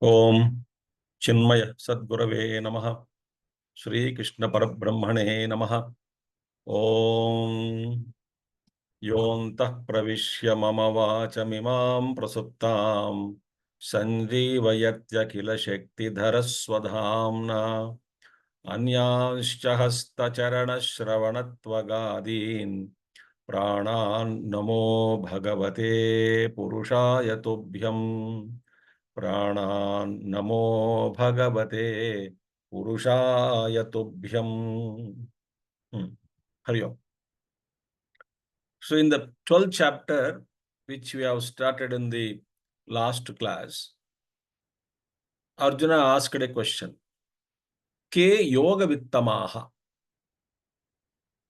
ओम चिन्मय सद्गुरवे नमः। श्री कृष्ण परब्रह्मणे नमः। ओम योऽन्तः प्रविश्य मम वाचमिमां प्रसुप्तां सञ्जीवयत्यखिल शक्तिधरस्वधाम्ना अन्यांश्च हस्तचरणश्रवणत्वगादीन् प्राणान् नमो भगवते पुरुषाय तुभ्यम्। प्राणान् नमो भगवते पुरुषाय तुभ्यम्। Hari Om. So in the 12th chapter, which we have started in the last class, Arjuna asked a question. Ke yoga vittamaha.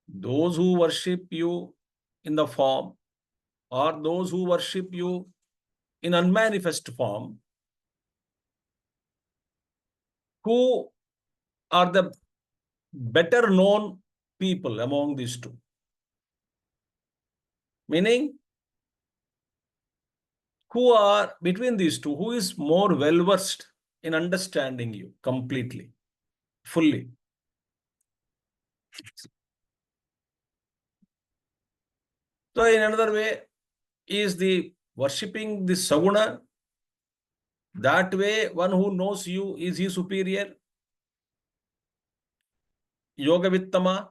Those who worship you in the form, or those who worship you in unmanifest form, who are the better known people among these two? Meaning, who are between these two, who is more well versed in understanding you completely, fully? So, in another way, is the worshipping the Saguna. That way, one who knows you, is he superior? Yoga Vittama,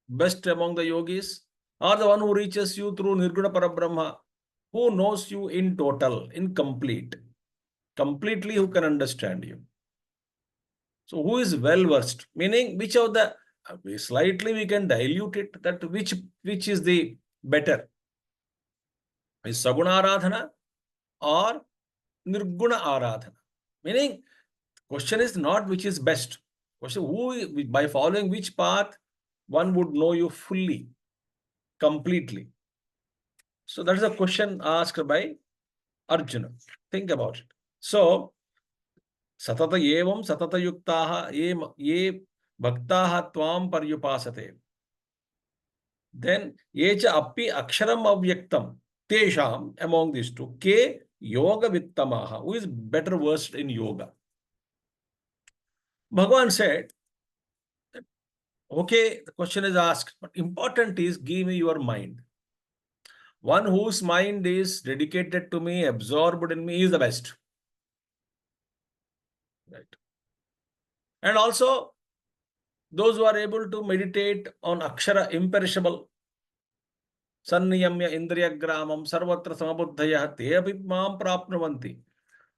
best among the yogis, or the one who reaches you through Nirguna Parabrahma, who knows you in total, in complete, completely, who can understand you. So, who is well versed? Meaning, which of the slightly we can dilute it, that which is the better? Is Saguna Aradhana or Nirguna Aradhana? Meaning, question is not which is best. Question, who, by following which path one would know you fully, completely. So that is a question asked by Arjuna. Think about it. So, satata evam satata yuktaha ye bhaktaha tvam paryupasate. Then, yecha appi aksharam avyaktam tesham, among these two, ke yoga vittamaha, who is better versed in yoga. Bhagavan said, okay, the question is asked, but important is give me your mind. One whose mind is dedicated to me, absorbed in me, is the best. Right. And also, those who are able to meditate on Akshara, imperishable, Sanniyamya Indriya Gramam, Sarvatra Samabuddhaya, Te api mam prapnuvanti.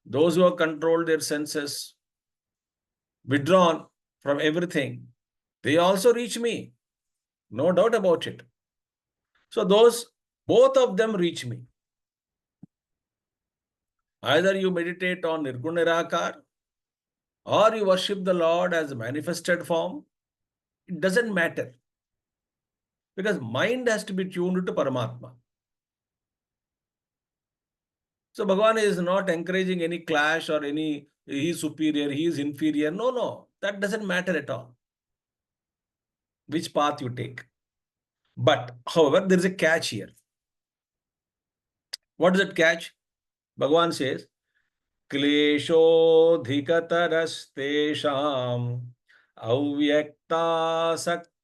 Those who have controlled their senses, withdrawn from everything, they also reach me. No doubt about it. So both of them reach me. Either you meditate on Nirguna Nirakar, or you worship the Lord as a manifested form, it doesn't matter. Because mind has to be tuned to Paramatma. So Bhagavan is not encouraging any clash or any, he is superior, he is inferior. No. That doesn't matter at all. Which path you take. But, however, there is a catch here. What is that catch? Bhagavan says, Kleshodhikatarastesham avyakta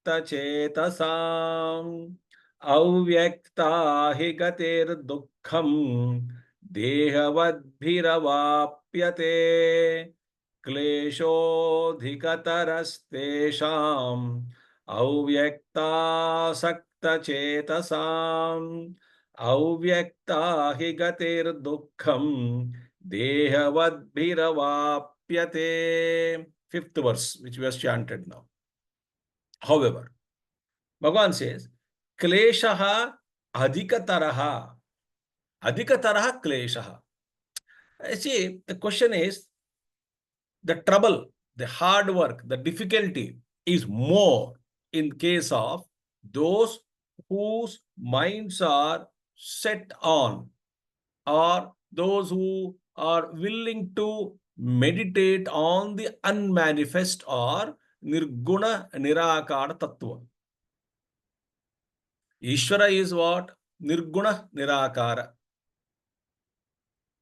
chetasam avyakta hi gatir dukkham dehavadbhiravapyate kleshodhikatarastesham avyakta chetasam avyakta hi gatir dukkham Dehavadbhiravapyate. Fifth verse, which we have chanted now. However, Bhagavan says, Kleshaha adhikataraha. Adhikataraha kleshaha. See, the question is, the trouble, the hard work, the difficulty is more in case of those whose minds are set on, or those who are willing to meditate on the unmanifest or Nirguna Nirakara Tattva. Ishvara is what? Nirguna Nirakara.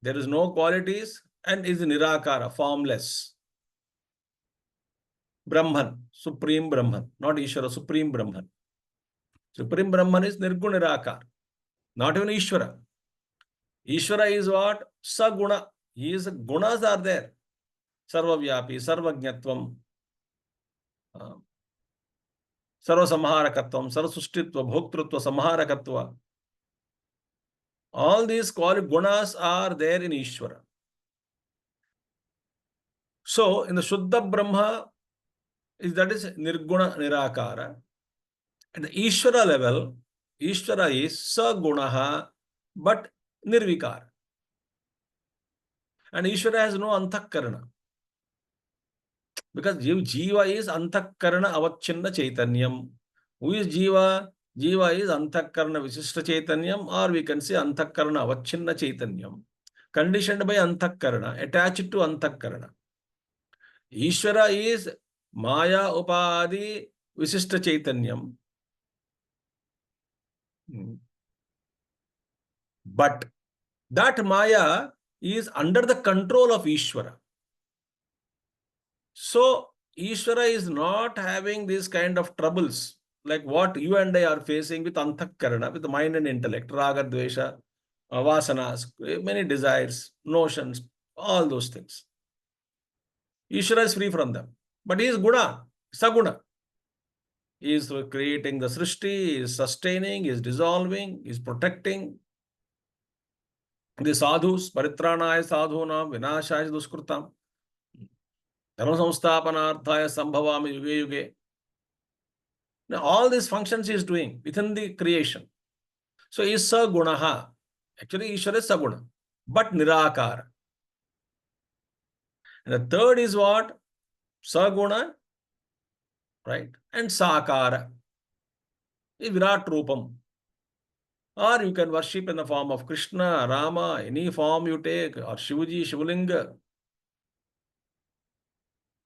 There is no qualities and is Nirakara, formless. Brahman, Supreme Brahman, not Ishvara, Supreme Brahman. Supreme Brahman is Nirguna Nirakar, not even Ishvara. Ishvara is what? Saguna. His gunas are there. Sarvavyapi, Sarvajnatvam, Sarvasamharakatvam, Sarvasustitva, Bhoktrutva, Samharakatva. All these gunas are there in Ishvara. So, in the Shuddha Brahma, that is Nirguna Nirakara. At the Ishvara level, Ishvara is Sagunaha, but Nirvikar. And Ishvara has no Antakarana. Because Jiva is Antakarana Avachinna Chaitanyam. Who is Jiva? Jiva is Antakarana Visishta Chaitanyam, or we can say Antakarana Avachinna Chaitanyam. Conditioned by Antakarana, attached to Antakarana. Ishvara is Maya Upadi Visishta Chaitanyam. But that Maya is under the control of Ishvara. So, Ishvara is not having these kind of troubles like what you and I are facing with Antakarana, with the mind and intellect, Raga, Dvesha, Vasanas, many desires, notions, all those things. Ishvara is free from them. But he is Guna, Saguna. He is creating the Srishti, he is sustaining, he is dissolving, he is protecting. The sadhus, paritranaya sadhunam, vinashaya duskrutam, dharma samsthapanarthaya sambhavami yuge yuge. Now, all these functions he is doing within the creation. So, he is sagunaha. Actually, Ishvara is saguna, but nirakara. And the third is what? Saguna, right? And sakara. Is Virat Rupam. Or you can worship in the form of Krishna, Rama, any form you take, or Shivaji, Shivalinga.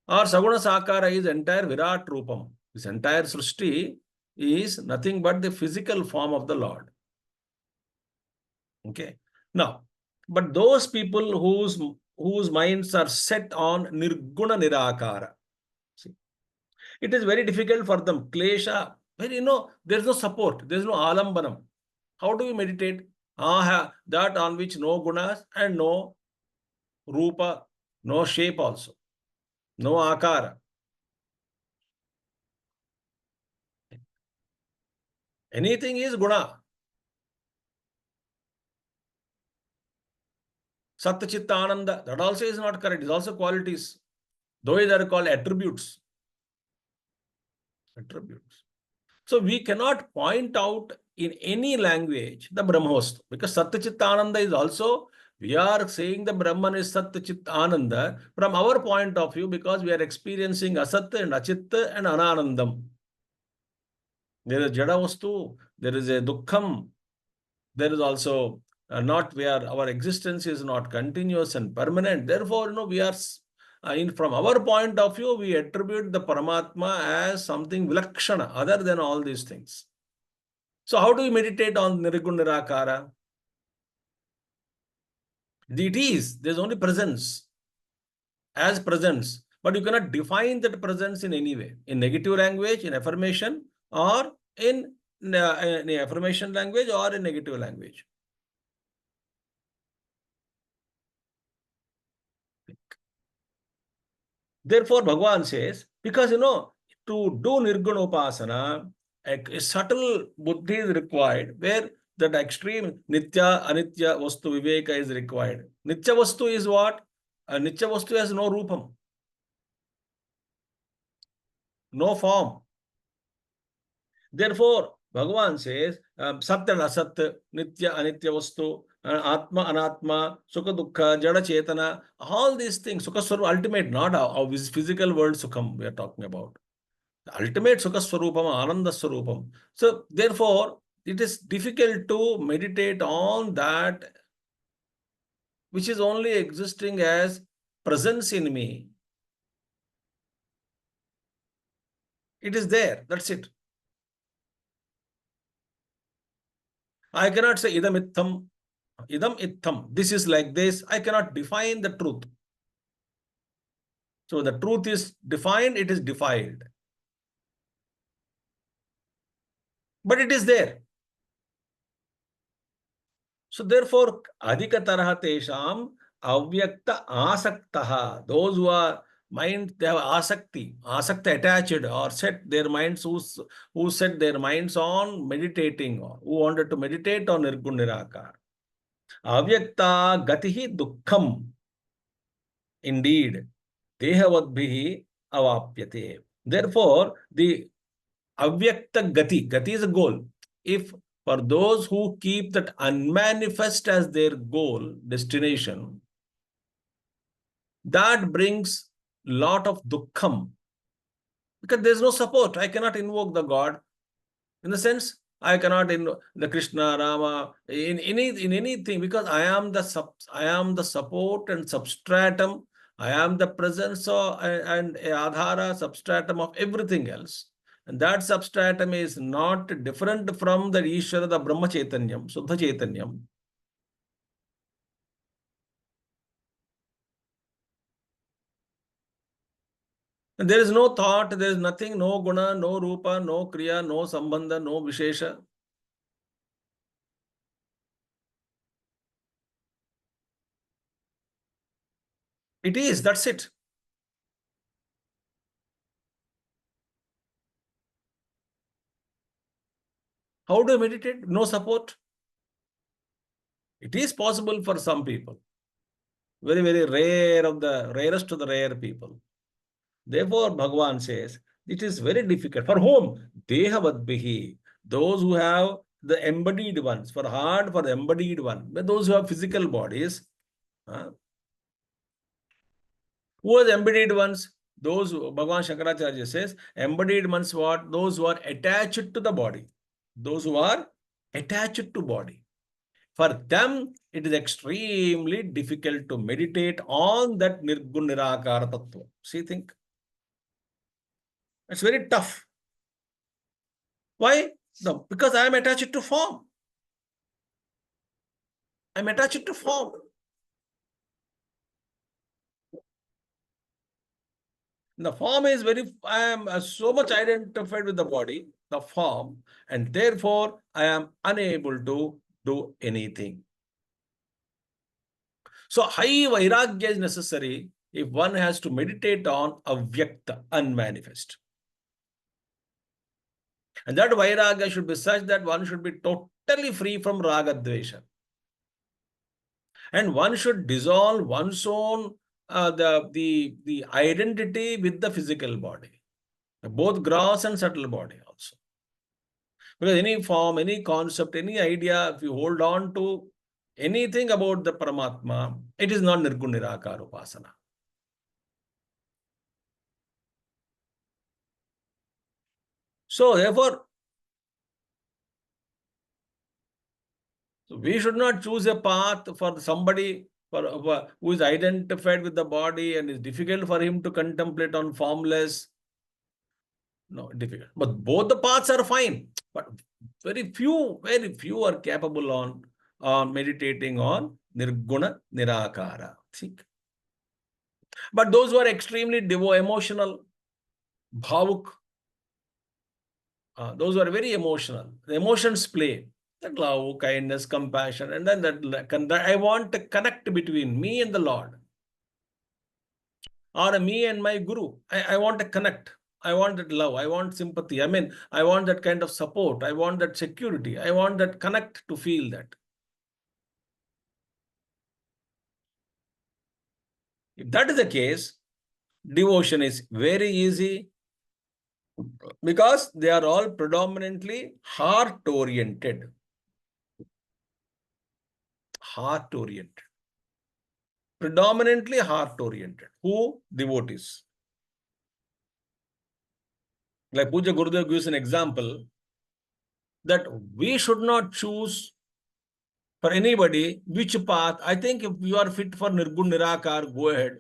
Or Saguna Sakara is entire Virat Rupam. This entire Srishti is nothing but the physical form of the Lord. Okay. Now, but those people whose minds are set on Nirguna Nirakara, see, it is very difficult for them. Klesha, there is no support, there is no alambanam. How do we meditate? That on which no gunas and no rupa, no shape also, no akara. Anything is guna. Satta Chitta Ananda, that also is not correct. It is also qualities. Though they are called attributes. Attributes. So we cannot point out in any language the Brahmavastu, because Satta Chitta Ananda is also, we are saying the Brahman is Satta Chitta Ananda from our point of view, because we are experiencing Asat and Achitta and Ananandam. There is Jadavastu, there is a Dukkham, there is also not where our existence is not continuous and permanent. Therefore, we are, from our point of view, we attribute the Paramatma as something vilakshana, other than all these things. So how do we meditate on Nirguna Nirakara? It is, there is only presence, as presence, but you cannot define that presence in any way, in negative language, in affirmation, or in affirmation language, or in negative language. Therefore, Bhagavan says, because to do Nirguna Upasana, a subtle buddhi is required, where that extreme Nitya, Anitya, Vastu, Viveka is required. Nitya Vastu is what? Nitya Vastu has no Rupam, no form. Therefore, Bhagavan says, Sat and Asat, Nitya, Anitya Vastu, Atma, Anatma, Sukha, Dukkha, Jada, Chetana, all these things, Sukha, Swarupa, ultimate, not our physical world Sukham we are talking about. The ultimate Sukha Swarupam, Ananda Swarupam. So, therefore, it is difficult to meditate on that which is only existing as presence in me. It is there, that's it. I cannot say idamitham, Idam itham. This is like this. I cannot define the truth. So the truth is defined, it is defiled. But it is there. So therefore, adhikataraha tesham avyakta asaktaha. Those who are mind, they have asakti, asakta attached or set their minds, who set their minds on meditating, or who wanted to meditate on Nirgun Nirakar. Avyakta gatihi dukkham. Indeed, dehavadbhihi avapyate. Therefore, the avyakta gati, gati is a goal. If for those who keep that unmanifest as their goal, destination, that brings lot of dukkham. Because there's no support. I cannot invoke the God. In the sense, I cannot in the Krishna, Rama, in anything, because I am the support and substratum. I am the presence and adhara, substratum of everything else. And that substratum is not different from the Ishvara, the Brahma Chaitanyam, Suddha Chaitanyam. And there is no thought, there is nothing, no guna, no rupa, no kriya, no sambandha, no vishesha. It is, that's it. How do you meditate? No support. It is possible for some people. Very, very rare of the rarest of the rare people. Therefore, Bhagavan says, it is very difficult. For whom? Dehavadbihi. Those who have the embodied ones. For hard, for the embodied one. But those who have physical bodies. Who are the embodied ones? Those, Bhagavan Shankaracharya says, embodied ones what? Those who are attached to the body. Those who are attached to body. For them, it is extremely difficult to meditate on that Nirgun Nirakara Tattva. See, think. It's very tough. Why? No, because I am attached to form. I am attached to form. The form is very, I am so much identified with the body, the form, and therefore I am unable to do anything. So high vairagya is necessary if one has to meditate on avyakta, unmanifest. And that vairagya should be such that one should be totally free from raga dvesha. And one should dissolve one's own the identity with the physical body, both gross and subtle body also. Because any form, any concept, any idea, if you hold on to anything about the Paramatma, it is not Nirgun Nirakara Upasana. So therefore, we should not choose a path for somebody who is identified with the body and it's difficult for him to contemplate on formless. No, difficult. But both the paths are fine. But very few are capable on meditating on Nirguna Nirakara. Think. But those who are extremely emotional, bhavuk, those who are very emotional, the emotions play. That love, kindness, compassion, and then that I want to connect between me and the Lord, or me and my Guru. I want to connect. I want that love. I want sympathy. I mean, I want that kind of support. I want that security. I want that connect to feel that. If that is the case, devotion is very easy because they are all predominantly heart-oriented. Heart-oriented. Predominantly heart-oriented. Who? Devotees. Like Puja Gurudev gives an example that we should not choose for anybody which path. I think if you are fit for Nirgun Nirakar, go ahead.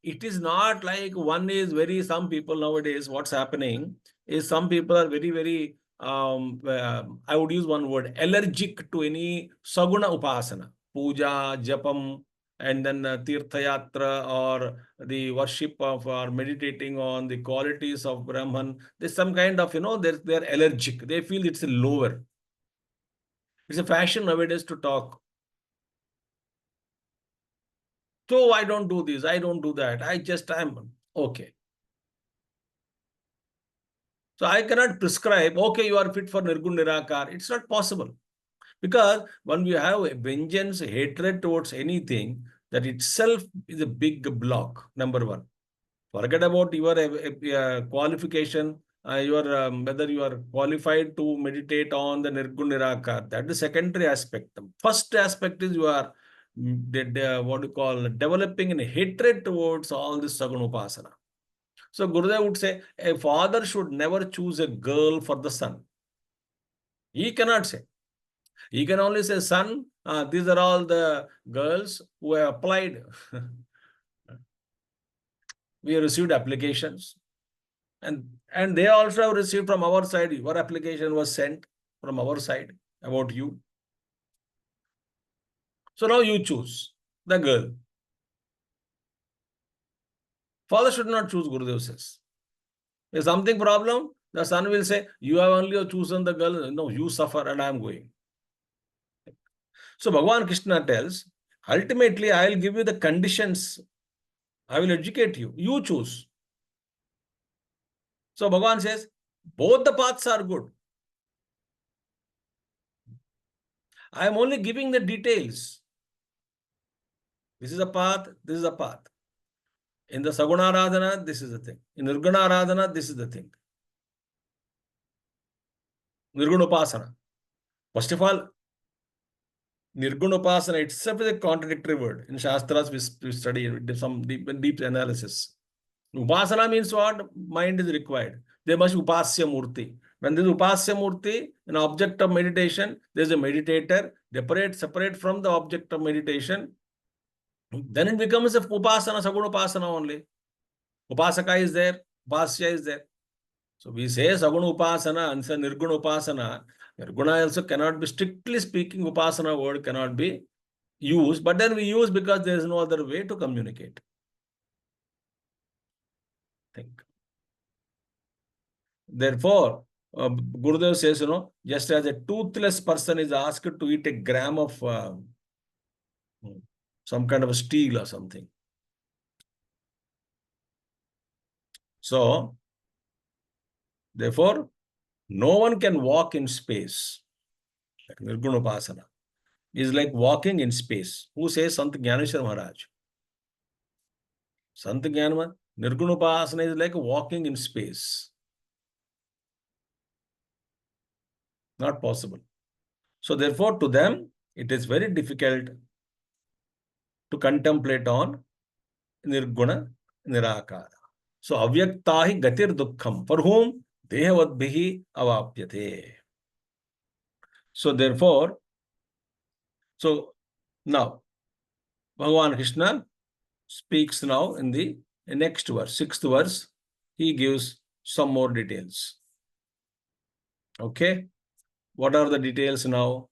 It is not like one is very, some people nowadays, what's happening is some people are very, very I would use one word, allergic to any saguna upasana, puja, japam, and then tirtha yatra, or the worship of or meditating on the qualities of Brahman. There's some kind of, they're allergic. They feel it's lower. It's a fashion nowadays to talk. So I don't do this, I don't do that. I'm okay. So I cannot prescribe, okay, you are fit for Nirgun Nirakar. It's not possible. Because when we have a vengeance, hatred towards anything, that itself is a big block, number one. Forget about your qualification, whether you are qualified to meditate on the Nirgun Nirakar. That is the secondary aspect. The first aspect is you are, what you call, developing a hatred towards all this Sagunupasana. So Gurudev would say, a father should never choose a girl for the son. He cannot say. He can only say, son, these are all the girls who have applied. We have received applications. And they also have received from our side. Your application was sent from our side about you. So now you choose the girl. Father should not choose, Gurudev says. If something problem, the son will say, you have only chosen the girl. No, you suffer and I am going. So Bhagavan Krishna tells, ultimately, I will give you the conditions. I will educate you. You choose. So Bhagavan says, both the paths are good. I am only giving the details. This is a path, this is a path. In the Saguna Radhana, this is the thing. In Nirguna Radhana, this is the thing. Nirguna Upasana. First of all, Nirguna Upasana itself is a contradictory word. In Shastras, we study some deep analysis. Upasana means what? Mind is required. There must be Upasya Murti. When there is Upasya Murti, an object of meditation, there is a meditator, separate from the object of meditation. Then it becomes a Upasana, Saguna Upasana only. Upasaka is there, Upasya is there. So we say Saguna Upasana and say Nirguna Upasana. Nirguna also cannot be, strictly speaking, Upasana word cannot be used, but then we use because there is no other way to communicate. Think. Therefore, Gurudev says, just as a toothless person is asked to eat a gram of some kind of a steel or something. So, therefore, no one can walk in space. Like Nirguna Upasana is like walking in space. Who says? Sant Jnaneshwar Maharaj. Sant Jnaneshwar, Nirguna Upasana is like walking in space. Not possible. So therefore, to them, it is very difficult to contemplate on Nirguna Nirakara. So avyaktahi gatir dukkham. For whom? Dehavadbhihi avapyate. So therefore, now, Bhagavan Krishna speaks now in the next verse, 6th verse. He gives some more details. Okay? What are the details now?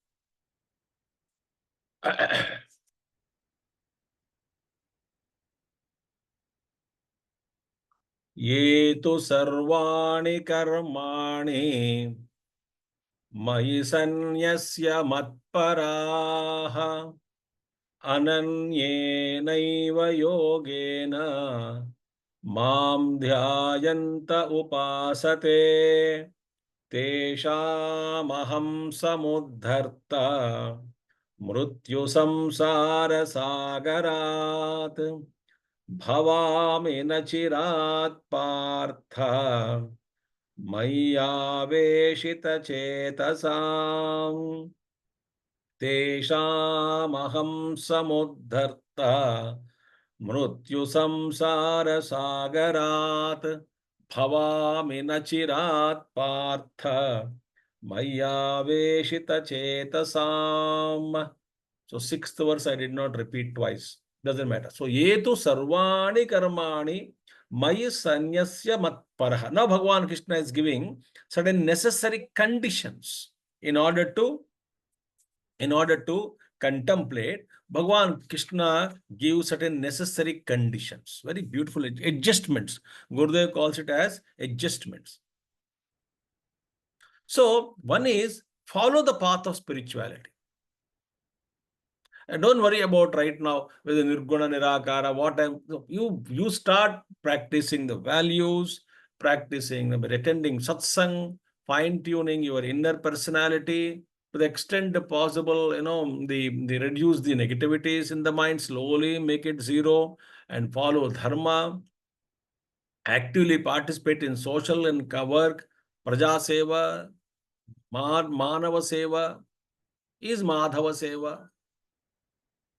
ये तो सर्वाणि कर्माणि मयि सन्न्यस्य मत्पराः अनन्येनैव योगेन मां ध्यायन्त उपासते तेषामहं समुद्धर्ता मृत्यु संसार सागरात् भवामि न चिरात् पार्थ मय्यावेशितचेतसाम् तेषामहं समुद्धर्ता मृत्यु संसार सागरात् भवामि न चिरात् Partha मय्यावेशितचेतसाम्. So 6th verse I did not repeat twice. Doesn't matter. So, yetu sarvani karmani mayi sanyasya matparaha. Now, Bhagavan Krishna is giving certain necessary conditions in order to contemplate. Bhagavan Krishna gives certain necessary conditions, very beautiful adjustments. Gurudev calls it as adjustments. So, one is follow the path of spirituality. And don't worry about right now whether Nirguna, Nirakara, what time. You start practicing the values, practicing, attending satsang, fine-tuning your inner personality to the extent possible, the reduce the negativities in the mind, slowly make it zero and follow dharma, actively participate in social and work, praja seva, manava seva is madhava seva.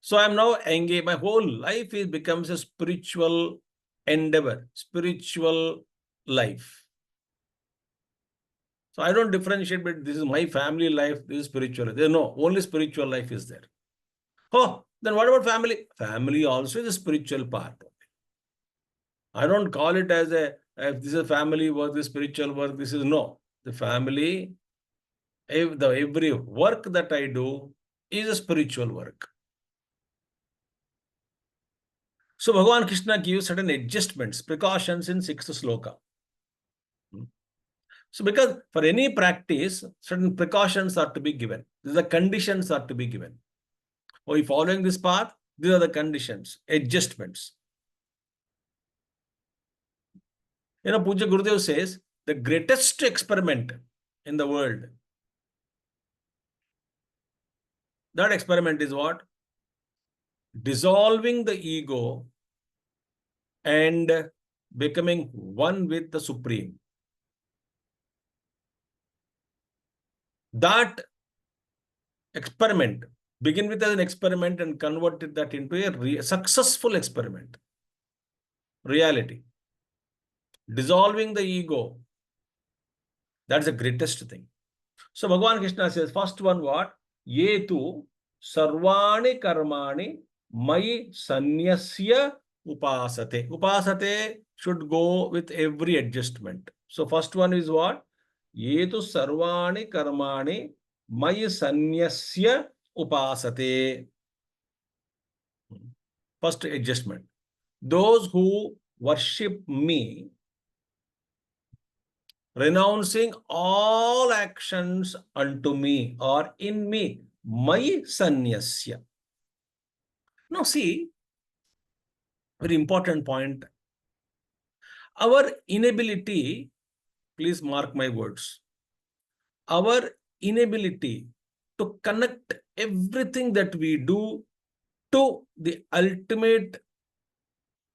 So I'm now engaged. My whole life becomes a spiritual endeavor, spiritual life. So I don't differentiate between this is my family life, this is spiritual life. No, only spiritual life is there. Oh, then what about family? Family also is a spiritual part. I don't call it as if this is family work, this spiritual work, this is no. The family, every work that I do is a spiritual work. So Bhagavan Krishna gives certain adjustments, precautions in 6th Shloka. So because for any practice, certain precautions are to be given. The conditions are to be given. Are you following this path? These are the conditions, adjustments. Puja Gurudev says, the greatest experiment in the world, that experiment is what? Dissolving the ego and becoming one with the Supreme. That experiment, begin with as an experiment and convert that into a successful experiment. Reality. Dissolving the ego. That's the greatest thing. So Bhagavan Krishna says, first one what? Yetu sarvani karmani mai sanyasya upasate. Upasate should go with every adjustment. So first one is what? Yetu sarvani karmani mai sanyasya upasate. First adjustment. Those who worship me, renouncing all actions unto me or in me, my sanyasya. Now see, very important point. Our inability, please mark my words, our inability to connect everything that we do to the ultimate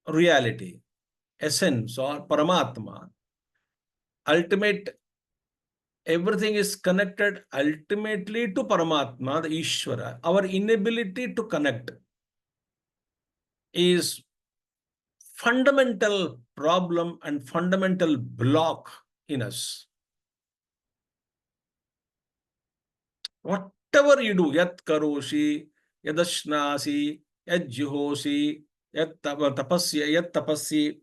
reality, essence or Paramatma, ultimate, everything is connected ultimately to Paramatma, the Ishvara. Our inability to connect is fundamental problem and fundamental block in us. Whatever you do, yat karoshi, yadashnasi, yat jihosi, yat tapasya, yat karoshi,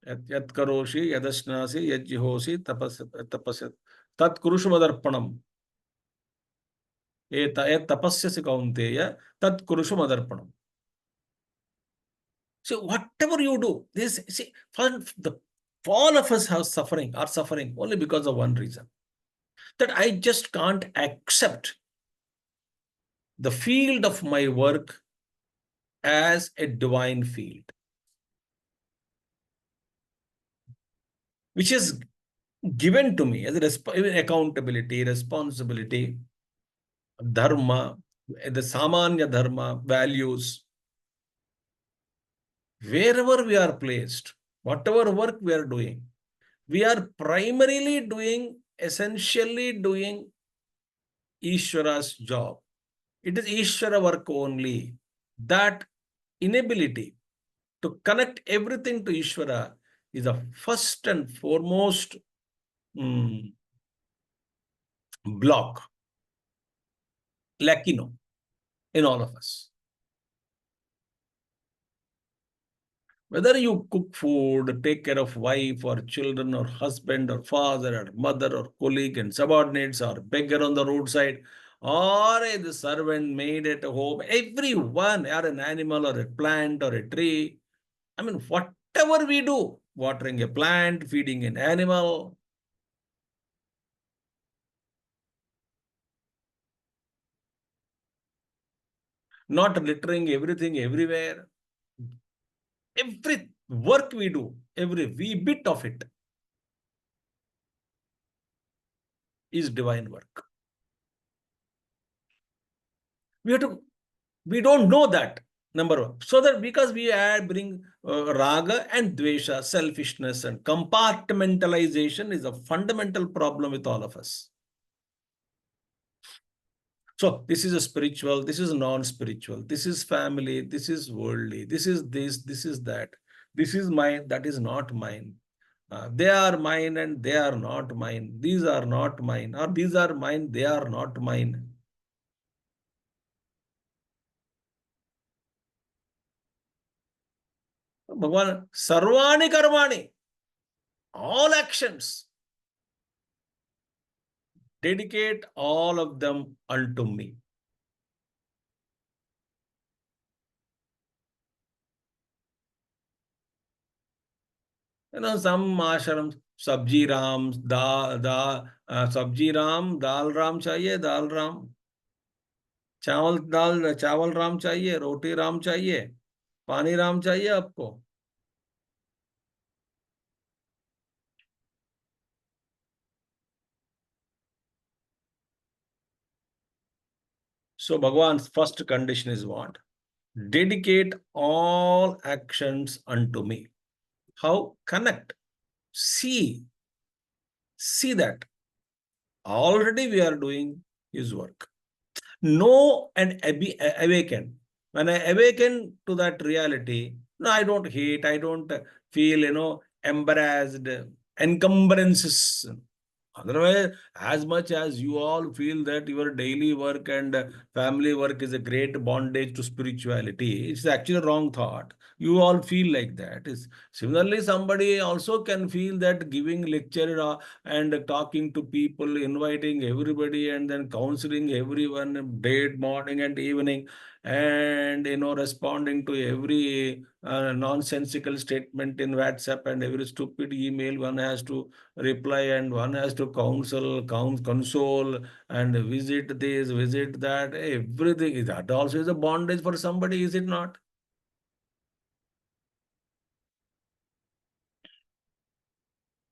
yadashnasi, yat jihosi, tapasya, tat kurushumadarpanam. Yat tapasyasi kaunteya, tat kurushumadarpanam. So whatever you do, all of us are suffering only because of one reason. That I just can't accept the field of my work as a divine field, which is given to me as accountability, responsibility, dharma, the samanya dharma, values. Wherever we are placed, whatever work we are doing, we are primarily doing, essentially doing Ishvara's job. It is Ishvara work only. That inability to connect everything to Ishvara is the first and foremost block, lacking in all of us. Whether you cook food, take care of wife or children or husband or father or mother or colleague and subordinates or beggar on the roadside or the servant maid at home, everyone, or an animal or a plant or a tree. I mean, whatever we do, watering a plant, feeding an animal, not littering everything everywhere, every work we do, every wee bit of it is divine work. We have to, we don't know that, number one. So that because we add, bring raga and dvesha, selfishness and compartmentalization is a fundamental problem with all of us. So this is a spiritual, this is non-spiritual, this is family, this is worldly, this is that. This is mine, that is not mine. They are mine and they are not mine. These are not mine, or these are mine, they are not mine. Bhagavan, sarvani karmani, all actions, dedicate all of them unto me. You know, some ashrams, sabji ram, sabji ram, dal ram chahiye, dal ram. चावल राम चाहिए, रोटी राम चाहिए, पानी राम चाहिए आपको. So Bhagwan's first condition is what? Dedicate all actions unto me. How? Connect. See. See that. Already we are doing his work. Know and awaken. When I awaken to that reality, no, I don't hate, I don't feel, embarrassed, encumbrances. Otherwise, as much as you all feel that your daily work and family work is a great bondage to spirituality, it's actually a wrong thought. You all feel like that. Similarly, somebody also can feel that giving lecture and talking to people, inviting everybody, and then counseling everyone day, morning, and evening, and responding to every nonsensical statement in WhatsApp and every stupid email one has to reply, and one has to console and visit this, visit that, everything. That also is a bondage for somebody, is it not?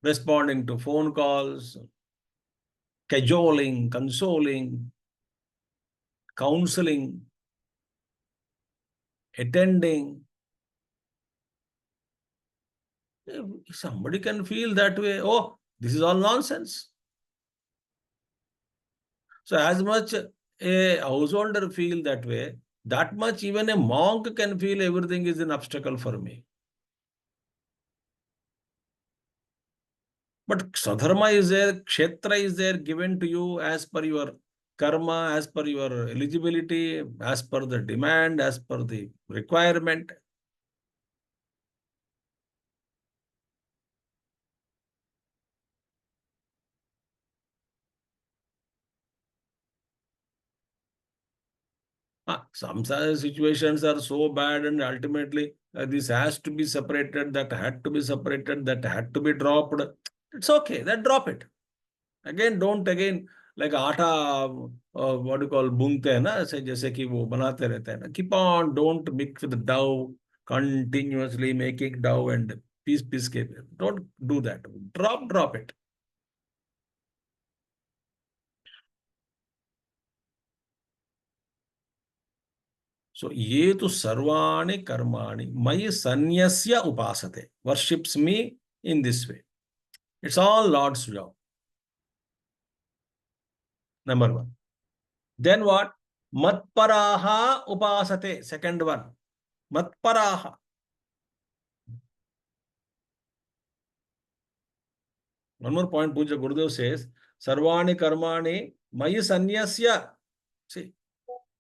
Responding to phone calls, cajoling, consoling, counseling, attending. Somebody can feel that way. Oh, this is all nonsense. So as much a householder feel that way, that much even a monk can feel everything is an obstacle for me. But Swadharma is there, Kshetra is there given to you as per your karma, as per your eligibility, as per the demand, as per the requirement. Some situations are so bad, and ultimately this has to be separated, that had to be separated, that had to be dropped. It's okay, then drop it. Again, don't again, like आटा what you call भूनते हैं ना, ऐसे जैसे कि वो बनाते रहते हैं ना, keep on, don't mix with the dough continuously, making dough and piece के, don't do that. Drop it. So ये तो सर्वाणि कर्माणि मयि सन्न्यस्य उपासते, worships me in this way. It's all Lord's job. Number one. Then what? Matparaha upasate. Second one. Matparaha. One more point Puja Gurudev says, Sarvani karmani mayi sanyasya. See,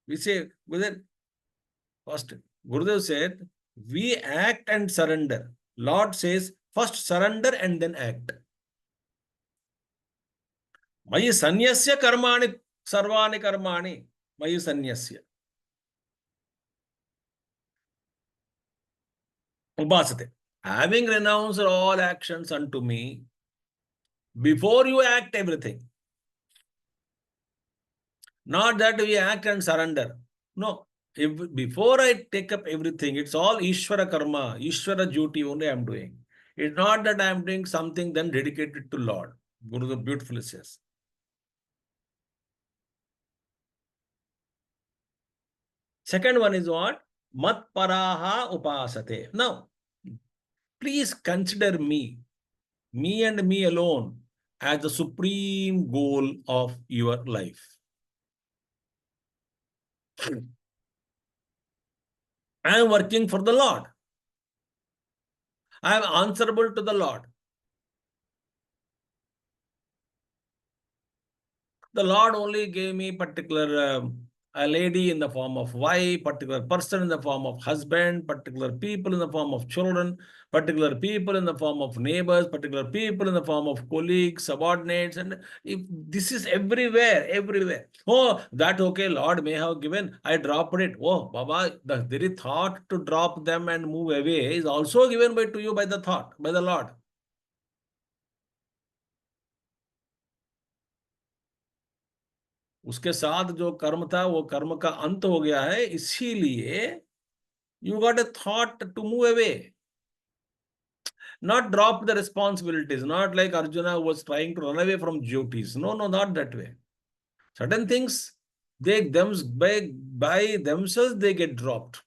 we say within first, Gurudev said, We act and surrender. Lord says, first surrender and then act. Mayi sanyasya karmani sarvani karmani. Mayi sanyasya. Upasate. Having renounced all actions unto me, before you act everything. Not that we act and surrender. No. If before I take up everything, it's all Ishvara karma, Ishvara duty only I'm doing. It's not that I'm doing something then dedicated to Lord. Guru beautifully says. Second one is what? Mat paraha upasate. Now, please consider me and me alone, as the supreme goal of your life. I am working for the Lord. I am answerable to the Lord. The Lord only gave me particular a lady in the form of wife, particular person in the form of husband, particular people in the form of children, particular people in the form of neighbors, particular people in the form of colleagues, subordinates, and if this is everywhere, everywhere. Oh, that okay, Lord may have given, I dropped it. Oh, Baba, the very thought to drop them and move away is also given by to you by the thought, by the Lord. उसके साथ जो कर्म था वो कर्म का अंत हो गया है इसीलिए you got a thought to move away, not drop the responsibilities, not like Arjuna who was trying to run away from duties. No, no, not that way. Certain things, by themselves they get dropped.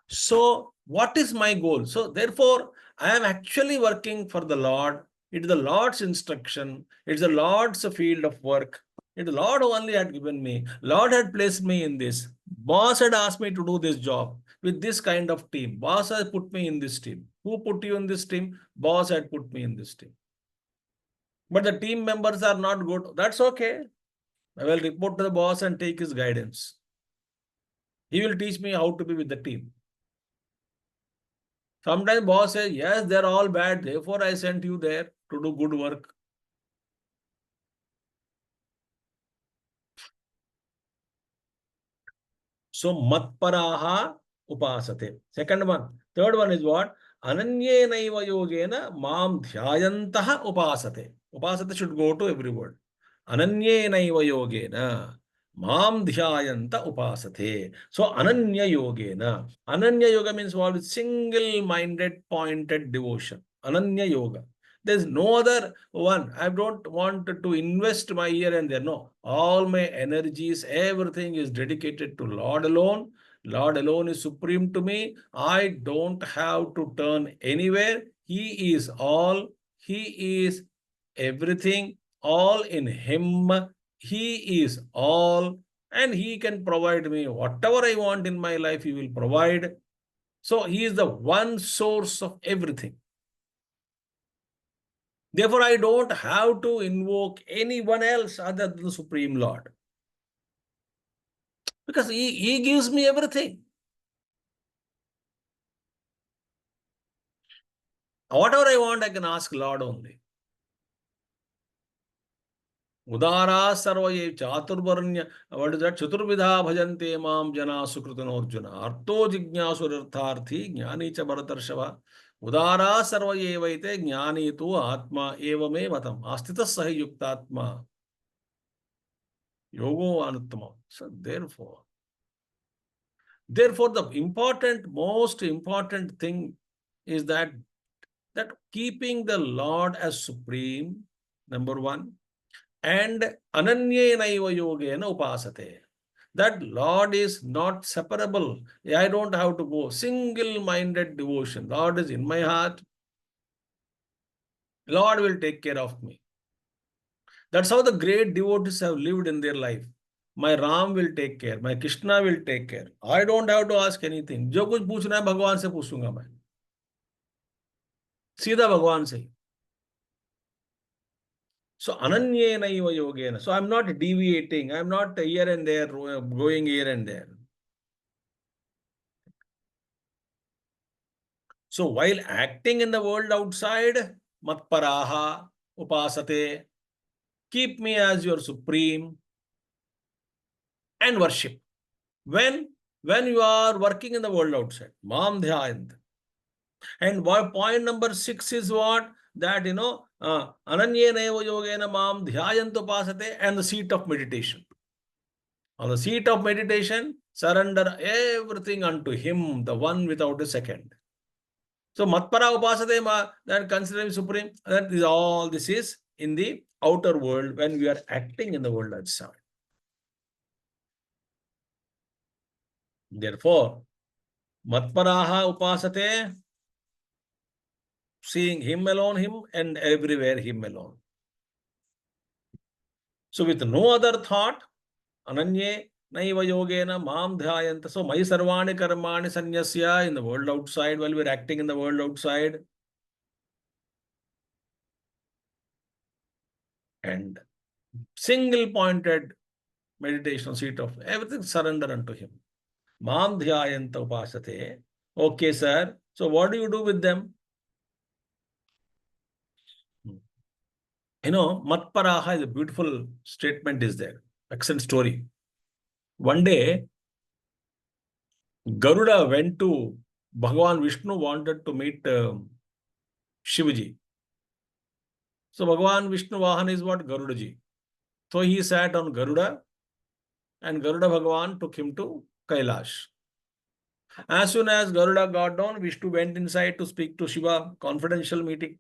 So what is my goal? So therefore, I am actually working for the Lord. It is the Lord's instruction. It's the Lord's field of work. It is the Lord who only had given me. Lord had placed me in this. Boss had asked me to do this job with this kind of team. Boss has put me in this team. Who put you in this team? Boss had put me in this team. But the team members are not good. That's okay. I will report to the boss and take his guidance. He will teach me how to be with the team. Sometimes boss says, yes, they're all bad. Therefore, I sent you there to do good work. So, matparaha upasate. Second one. Third one is what? Ananyenaiva yogena mam dhyayantaha upasate. Upasate should go to every word. Ananyenaiva yogena mam dhyayanta upasate. So, ananya yogena. Ananya yoga means what? With single-minded, pointed devotion. Ananya yoga. There's no other one. I don't want to invest my here and there. No. All my energies, everything is dedicated to Lord alone. Lord alone is supreme to me. I don't have to turn anywhere. He is all. He is everything. All in Him. He is all. And He can provide me whatever I want in my life. He will provide. So He is the one source of everything. Therefore, I don't have to invoke anyone else other than the Supreme Lord. Because he gives me everything. Whatever I want, I can ask Lord only. Udara sarvaye chaturvarnya, what is that? Chaturvidha bhajante mam jana sukritano arjuna. Arto jignyasurartharthi jnani cha bharatarshava. Udara sarvaye vaite jnani tu atma evame matam. Astita sahi yuktatma. Yogo anuttama. So therefore, the most important thing is that keeping the Lord as supreme, number one, and ananyenaiva yogena upasate. That Lord is not separable. I don't have to go single-minded devotion. Lord is in my heart. Lord will take care of me. That's how the great devotees have lived in their life. My Ram will take care. My Krishna will take care. I don't have to ask anything. जो कुछ पूछना है भगवान से पूछूंगा मैं. सीधा भगवान से. So ananyenaiva yogena. So I'm not deviating. I'm not here and there, going here and there. So while acting in the world outside, matparaha upasate, keep me as your supreme and worship. When you are working in the world outside, mam dhyayant. And point number 6 is what? That, ananye neva yogena mam dhyayanto pasate, and the seat of meditation. On the seat of meditation, surrender everything unto him, the one without a second. So matpara upasate ma, that consider him supreme. That is all this is in the outer world when we are acting in the world outside. Therefore, matparaha upasate, seeing him alone, him, and everywhere him alone. So with no other thought, ananye naiva yogena mam dhyayanta. So mai sarvani karmani sanyasya, in the world outside, while we're acting in the world outside, and single pointed meditation seat of everything, surrender unto him. Mam dhyayanta upasate. Okay, sir. So what do you do with them? Matparaha is a beautiful statement is there. Excellent story. One day, Garuda went to Bhagavan Vishnu, wanted to meet Shivaji. So Bhagavan Vishnu Vahan is what? Garudaji. So he sat on Garuda, and Garuda Bhagavan took him to Kailash. As soon as Garuda got down, Vishnu went inside to speak to Shiva, confidential meeting.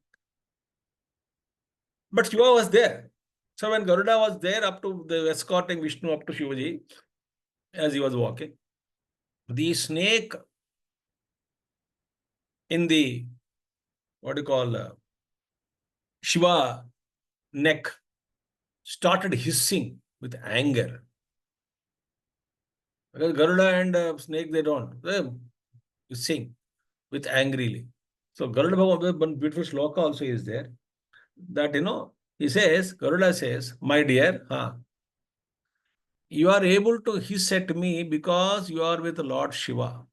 But Shiva was there. So when Garuda was there, up to the escorting Vishnu up to Shivaji, as he was walking, the snake in the, what do you call, Shiva neck started hissing with anger. Because Garuda and snake, they don't. They hissing with angrily. So Garuda Bhagavan, one beautiful shloka also is there. That, he says, Garuda says, my dear, you are able to hiss at me because you are with Lord Shiva.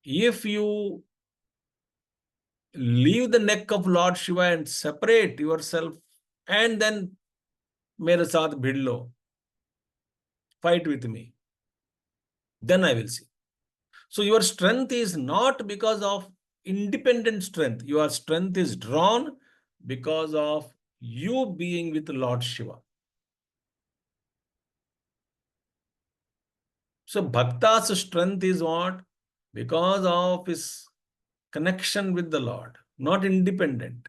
If you leave the neck of Lord Shiva and separate yourself, and then mere saath bhid lo, fight with me, then I will see. So your strength is not because of independent strength. Your strength is drawn because of you being with Lord Shiva. So Bhakta's strength is what? Because of his connection with the Lord, not independent.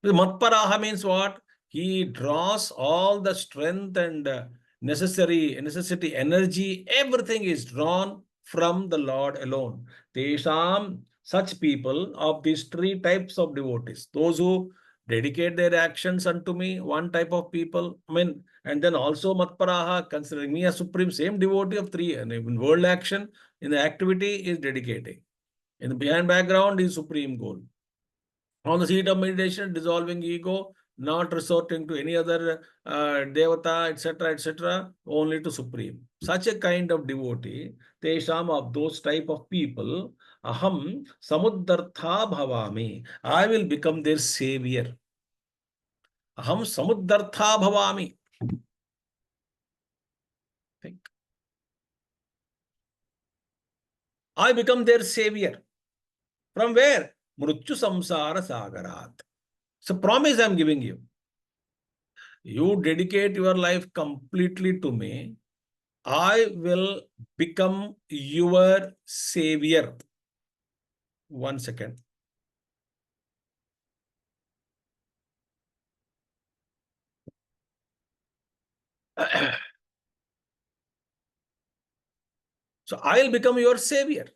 The Matparaha means what? He draws all the strength and necessity, energy, everything is drawn from the Lord alone. Tesham, such people of these three types of devotees. Those who dedicate their actions unto me, one type of people. And then also Matparaha, considering me as supreme, same devotee of three. And in world action, in the activity is dedicating. In the behind background is supreme goal. On the seat of meditation, dissolving ego, not resorting to any other devata, etc., only to supreme. Such a kind of devotee, tesham, of those type of people, aham samuddartha bhavami. I will become their savior. Aham samuddartha bhavami. Think. I become their savior. From where? Mrityu samsara sagarat. It's a promise I am giving you. You dedicate your life completely to me, I will become your savior. 1 second. So I'll become your savior.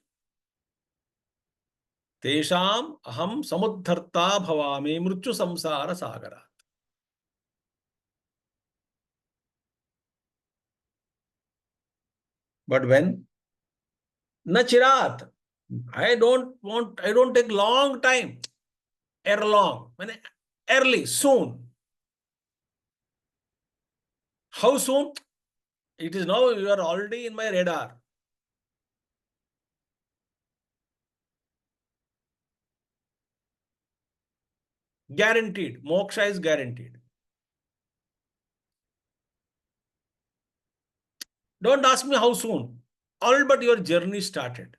Tesham aham samudharta bhavami mrityu samsara sagara. But when? Nachirat. I don't take long time. Erlong. Early, soon. How soon? It is now you are already in my radar. Guaranteed. Moksha is guaranteed. Don't ask me how soon. All but your journey started.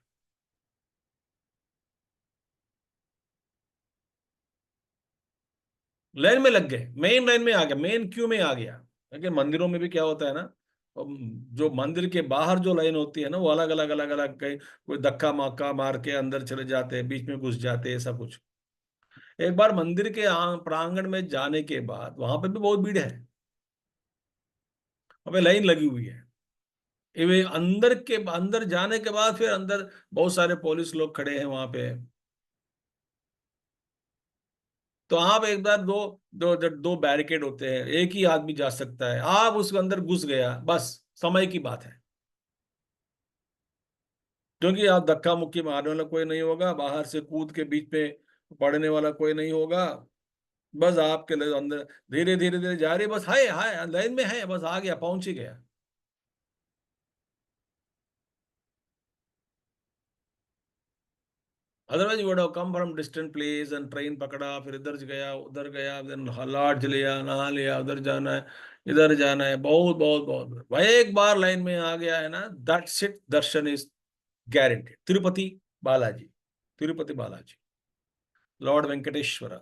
Line में लग गए, main line में आ गया, main Q में आ गया। लेकिन मंदिरों में भी क्या होता है ना, जो मंदिर के बाहर जो लाइन होती है ना, वो अलग अलग अलग अलग, कहीं कोई धक्का मक्का मार के अंदर चले जाते हैं, बीच में घुस जाते हैं, ऐसा कुछ। एक बार मंदिर के प्रांगण में जाने के बाद वहां पे भी बहुत भीड़ है, वहां पे लाइन लगी हुई है। ये अंदर के अंदर जाने के बाद फिर अंदर बहुत सारे पुलिस लोग खड़े हैं वहां पे। तो आप एक बार दो दो दो बैरिकेड होते हैं, एक ही आदमी जा सकता है, आप उसके अंदर घुस गया, बस समय की बात है। क्योंकि आप धक्का मुक्की मारने वाला कोई नहीं होगा, बाहर से कूद के बीच पे पड़ने वाला कोई नहीं होगा। बस आपके लिए अंदर धीरे धीरे धीरे जा रही है, बस है हाय लाइन में है, बस आ गया, पहुंच ही गया। Otherwise you would have come from distant place and train पकड़ा, फिर इधर गया उधर गया, देन लॉज लिया, नहा लिया, उधर जाना है इधर जाना है, बहुत बहुत बहुत भाई। एक बार लाइन में आ गया है ना, that's it, darshan is guaranteed. Tirupati Balaji, Tirupati Balaji, lord Venkateshwara.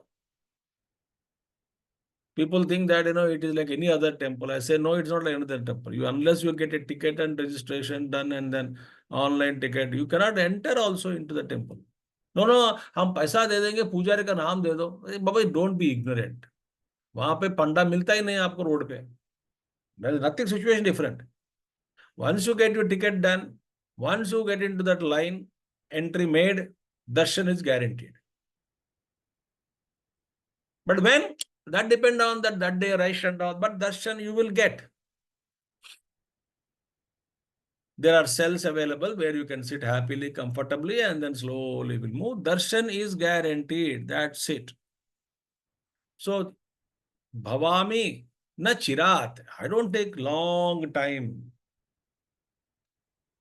People think that it is like any other temple. I say no, it's not like another temple. You unless you get a ticket and registration done and then online ticket, you cannot enter also into the temple. No no, हम पैसा दे देंगे, पुजारी का नाम दे दो। बाबा डोंट बी इग्नोरेंट। वहां पे पंडा मिलता ही नहीं आपको रोड पे। Nothing situation different. Once you get your ticket done, once you get into that line, entry made, darshan is guaranteed. But when that depend on that day rush and all, but darshan you will get. There are cells available where you can sit happily, comfortably, and then slowly will move. Darshan is guaranteed. That's it. So bhavami na chirat. I don't take long time.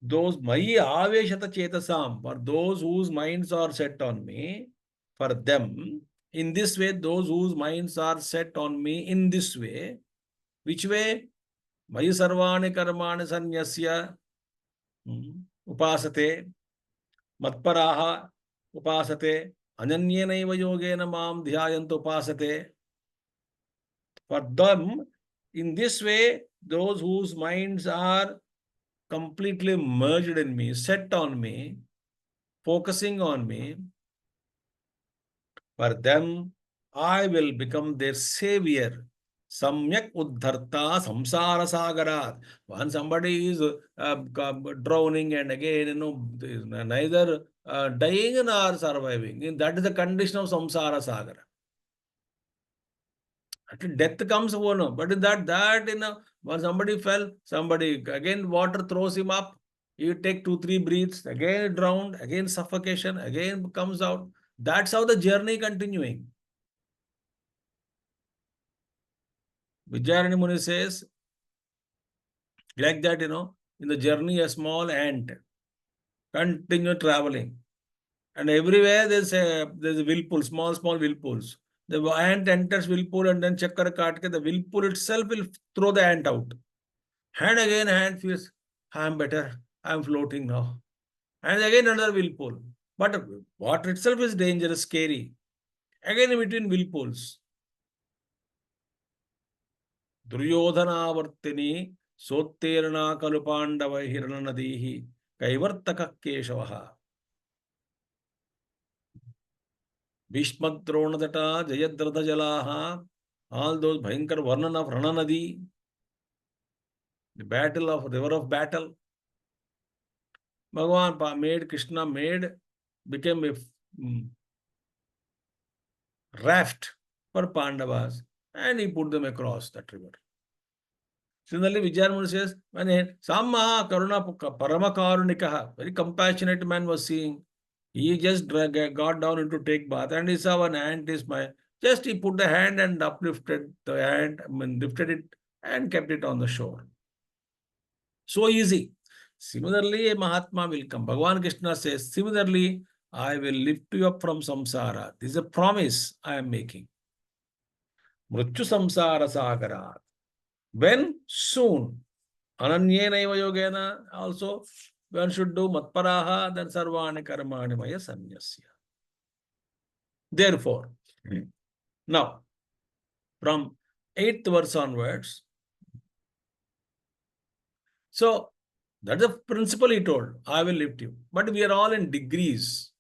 Those mayi aveshata chetasam, for those whose minds are set on me, for them, in this way, those whose minds are set on me in this way, which way? मयि सर्वाणि कर्माणि सन्न्यस्य उपासते मत्पराः उपासते अनन्येनैव योगेन मां ध्यायन्तो उपासते। For them, in this way, those whose minds are completely merged in me, set on me, focusing on me, for them, I will become their savior. Samyak uddharta samsara sagarat. When somebody is drowning and again, neither dying nor surviving, that is the condition of samsara sagara. Death comes one, but in when somebody fell, somebody again water throws him up. You take 2, 3 breaths, again drowned, again suffocation, again comes out. That's how the journey continuing. Vijayarani Muni says, like that, in the journey, a small ant continue traveling. And everywhere there's a whirlpool, small whirlpools. The ant enters whirlpool and then chakkar kaat the whirlpool itself will throw the ant out. And again, ant feels, I'm better, I'm floating now. And again another whirlpool. But water itself is dangerous, scary. Again in between whirlpools. दुर्योधनावर्तिनी सोत्तीर्णा खलु Pandav हिरणनदीः कैवर्तकः केशवः भीष्मद्रोणतटा जयद्रथजलाः, all those bhayankar varnan of Rananadi, the battle of river of battle. Bhagavan made, Krishna made, became a raft for Pandavas and he put them across that river. Similarly, Vijayarmuni says, when Samma Karuna Paramakarunika, very compassionate man was seeing, he just got down into take bath and he saw one ant is just he put the hand and uplifted the hand, lifted it and kept it on the shore. So easy. Similarly, a Mahatma will come. Bhagavan Krishna says, similarly, I will lift you up from samsara. This is a promise I am making. Mrityu samsara sagarat. When? Soon. Ananyena eva yogena. Also, one should do matparaha, then sarvani karmani maya sanyasya. Therefore, now, from 8th verse onwards, so that's the principle he told. I will lift you. But we are all in degrees.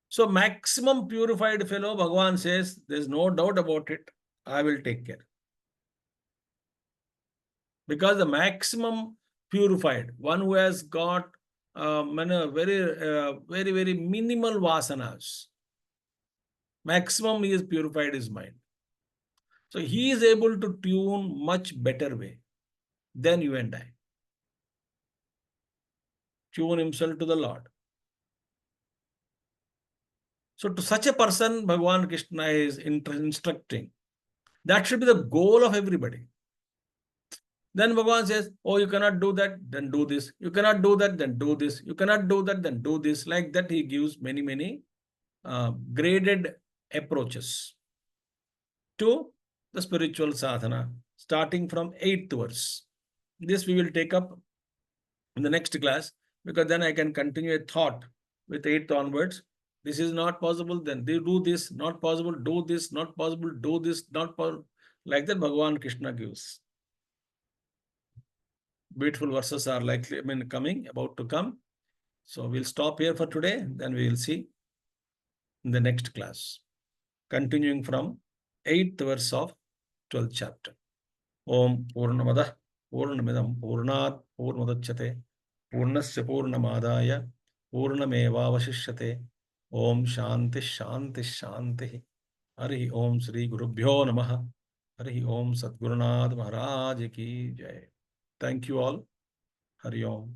So maximum purified fellow, Bhagavan says, there's no doubt about it. I will take care. Because the maximum purified, one who has got very minimal vasanas, maximum he is purified his mind. So he is able to tune much better way than you and I. Tune himself to the Lord. So to such a person, Bhagavan Krishna is instructing. That should be the goal of everybody. Then Bhagavan says, oh, you cannot do that, then do this. You cannot do that, then do this. You cannot do that, then do this. Like that, he gives many graded approaches to the spiritual sadhana, starting from 8th verse. This we will take up in the next class, because then I can continue a thought with 8th onwards. This is not possible, then they do this, not possible, do this, not possible, do this, not possible. Like that, Bhagavan Krishna gives. Beautiful verses are likely, coming, about to come. So we'll stop here for today. Then we will see in the next class, continuing from 8th verse of 12th chapter. Om Purnamadah Purnamidam Purnat Purnudachyate Purnasya Purnamadaya Purnamevavashishyate. Om Shanti Shanti Shanti. Hari Om Sri Gurubhyo Namaha. Hari Om Sadgurunath Maharaj Ki Jai. Thank you all. Hari Om.